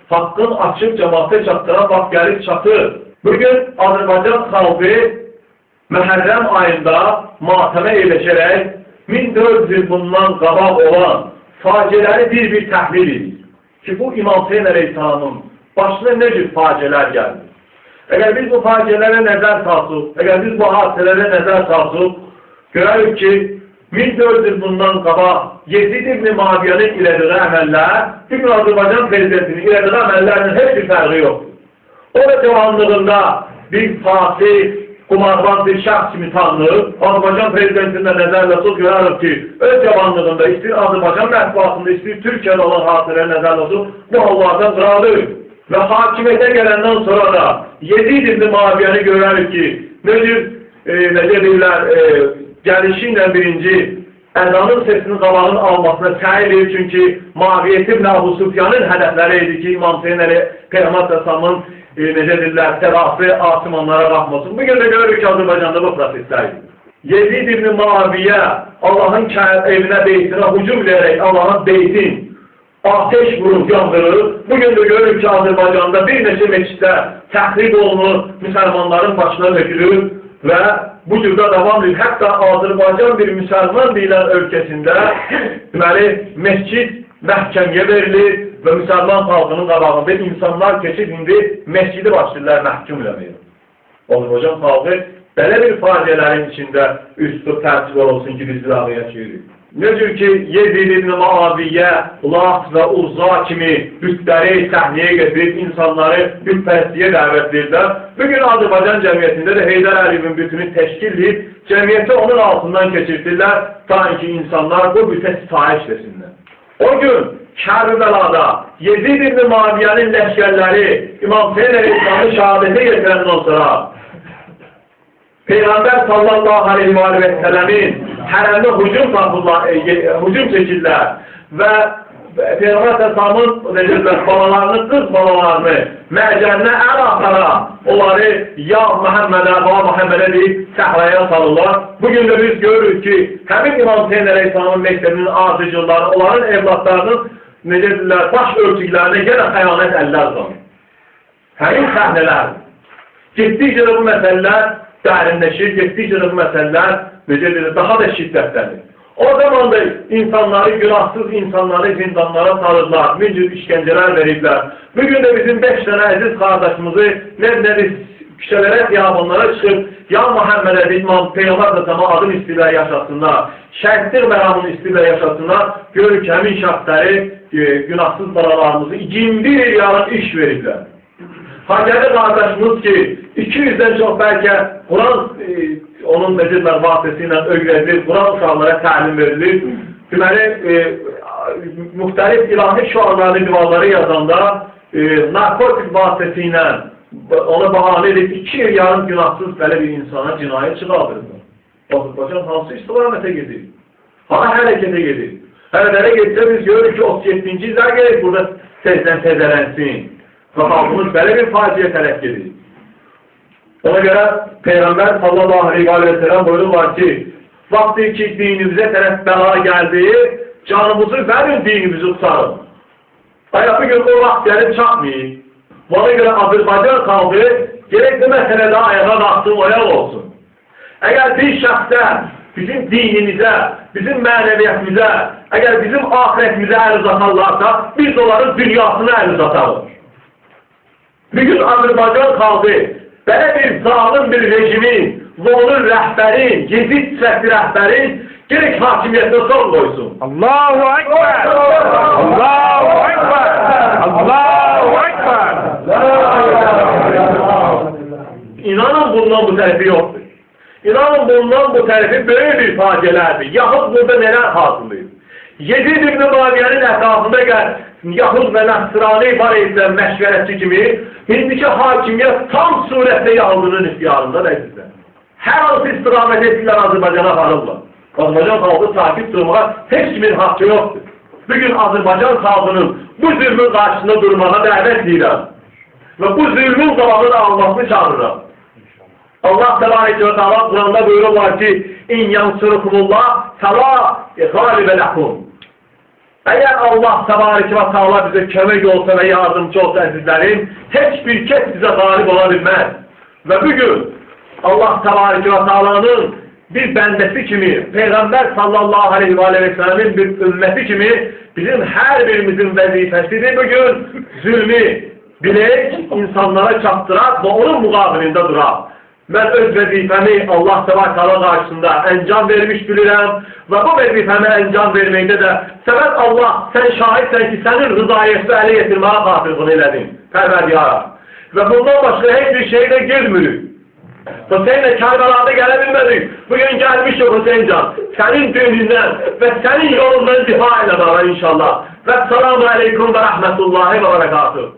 haqqın açıq cəmaata çatdıran vaxt gəlib çatır. Bugün Azərbaycan xalqı Məhərrəm ayında matəmə eləşərək 1400 il bundan qabaq olan faciələri bir-bir təhlil edir. Ki bu İmam Hüseyin əleyhissalamın başına nə cür faciələr gəldi? Əgər biz bu faciələrə nəzər salsıq, əgər biz bu hadisələrə nəzər salsıq, görürük ki 1400 il bundan qabaq Yezid ibn Muaviyyənin elədiyi əməllər, bugün Azərbaycan prezidentinin elədiyi əməllərinin heç bir fərqi yoxdur. O da cavanlığında bir fasih, qumarbaz bir şəxs kimi tanınır. Azərbaycan prezidentində nəzərlə tutub görürük ki, öz cavanlığında istəyir Azərbaycan mətbuatında, istəyir Türkiyədə olan hadisələrə nəzərlə tutub bu hallardan qıradır. Və hakimiyyətə gələndən sonra da Yezid ibn Muaviyyəni görürük ki, necə deyirlər, gəlişi ilə birinci əzanın sesinin qabağının almasına səy edir. Çünki Muaviyyət ibn Əbu Süfyanın hədəfləri idi ki, İmam Hüseyin Peyğəmbər Səsamın necə deyirlər, tərafı asimanlara baxmasın. Bugün də görürük ki, Azərbaycanda bu proseslərdir. Yezid ibn Muaviyyə Allahın evinə, beytinə hücum edərək Allahın beytin ateş vurub yandırır. Bugün də görürük ki, Azərbaycanda bir neçə meçiddə təxrib olunur, müsəlmanların başına dökülür və bu cürdə davam edir. Hətta Azərbaycan bir müsəlman deyilən ölkəsində deməli, məscid məhkəməyə verilir və müsəlman xalqının qabağında insanlar keçib indi məscidi başlayırlar məhkum eləməyə. Azərbaycan xalqı belə bir faciələrin içində üstü tərtib olsun ki, biz bir ağıya çevirik. Necə ki, Yezid ibn Muaviyyə, Lat və Uzza kimi bütləri səhnəyə getirib insanları bütpərəstliyə dəvət edirlər. Bugün Azərbaycan cəmiyyətində də Heydər Əliyevin bütünü təşkil edib, cəmiyyəti onun altından keçirdirlər, sanki insanlar bu bütə sitayiş desinlər. O gün Kərbəlada Yezid ibn Muaviyyənin ləşkərləri İmam Hüseyin əleyhissalamı şəhadətə yetirəndən sonra Peyğəmbər sallallahu aleyhi və səlləmin hərəmdə hücum çəkirlər və Peyğəmbər sallallahu balalarını, qız balalarını məcərinə əl atara onları ya Məhəmmədə, baba Məhəmmədə deyib səhraya salırlar. Bugün də biz görürük ki, həmin İmam Hüseyin əleyhissalamın məktəbinin ardıcıları, onların evlatlarının necə deyirlər, baş örtüklərinə yenə xəyanət əllər uzanır. Həmin səhnələr. Getdikcə də bu məsələlər dərinləşir, getdikcə də bu məsələlər necə deyirlər, daha da şiddətlənir. O zaman da insanları, günahsız insanları zindanlara salırlar, min cür işgəncələr veriblər. Bugün də bizim 5 dənə əziz qardaşımızı nə-nədir küçələrə, xiyabanlara çıxıb, ya Məhəmmədə İmam Peyğəmbər Səsəmə adını istəyirlər yaşasınlar, şəhidlik məramını istəyirlər yaşasınlar, görür ki, həmin şəxsləri, günahsız balalarımızı 21 il yarım iş veriblər. Hacəli qardaşımız ki, 200-dən çox bəlkə Quran onun məcidlər vasitəsilə öyrədilir, Quran uşaqlara təlim verilir. Deməli, müxtəlif ilahi şuarlarını divarları yazanda narkotik vasitəsilə ona bahanə edib 2 il yarım günahsız belə bir insana cinayət çıxardırlar. Azərbaycan hansı istiqamətə gedir? Hara hərəkətə gedir? Hərəkətə getsə biz görürük ki, 37-ci illər gerək burada tezlənsin. Və xalqımız belə bir faciə tərəf gedir. Ona görə Peyğəmbər sallallahu aleyhi və səlləm buyururlar ki, vaxtı ki, dinimizə tərəf bəla gəldi, canımızı verin, dinimizi tutarım. Ayağı gün o vaxt gəlib çatmayın. Ona görə Azərbaycan xalqı gerək bu məsələdə ayağa qalxsın, oyaq olsun. Əgər bir şəxsdə bizim dinimizə, bizim mənəviyyətimizə, əgər bizim ahirətimizə əl uzatarlarsa, biz onların dünyasına əl uzatarıq. Bugün Azərbaycan xalqı belə bir zalim bir rejimin, zonun rəhbərin, Yezid sifətli rəhbərin gerək hakimiyyətdə son qoysun. Allahu Ekber! Allahu Ekber! Allahu Ekber! İnanın bundan bu tərəfi yoxdur. İnanın bundan bu tərəfi böyük bir faciələrdir. Yaxud burada nələr hazırlayır? Yezid ibn Muaviyyənin ətrafında Yahud və Nəsrani var edilən məşvərətçi kimi indiki hakimiyyət tam surətdə yaldırın ixtiyarında da edirlər. Hər hansı istiqamət etdilər Azərbaycana varırlar. Azərbaycan xalqı sakit durmağa heç kimin haqqı yoxdur. Bugün Azərbaycan xalqının bu zülmün qarşısında durmağa dəvət edirəm. Və bu zülmün qabağını almasını çağırıram. Allah təbarək və təala Quranda buyururlar ki, İn yansurukumullah fəla qalibə ləkum. Eğer Allah Tebarek ve Teala bize kömek olsa ve yardımcı olsa azizlerim, hiçbir kes bize galip olabilmez. Ve bugün Allah Tebarek ve Teala'nın bir bendesi kimi, Peygamber sallallahu aleyhi ve sellem'in bir ümmeti kimi bizim her birimizin vazifesidir bugün zulmü bilek insanlara çaptırak ve onun mukabilinde durak. Ben öz vazifemi Allah Tebarek karşısında encam vermiş bilirəm ve bu vazifemi encam vermekte de sebep Allah, sen şahitsen ki senin rızayeti ele getirmeye katil bunu eyledin. Perverdigarım. Ve bundan başka hiçbir şeyde girmiyoruz. Hüseyin'le Kerbela'da gelebilmedik. Bugün gelmiş yok Hüseyincan. Senin dininden ve senin yolundan difa eyle bana inşallah. Ve selamu aleyküm ve rahmetullahi ve berekatuhu.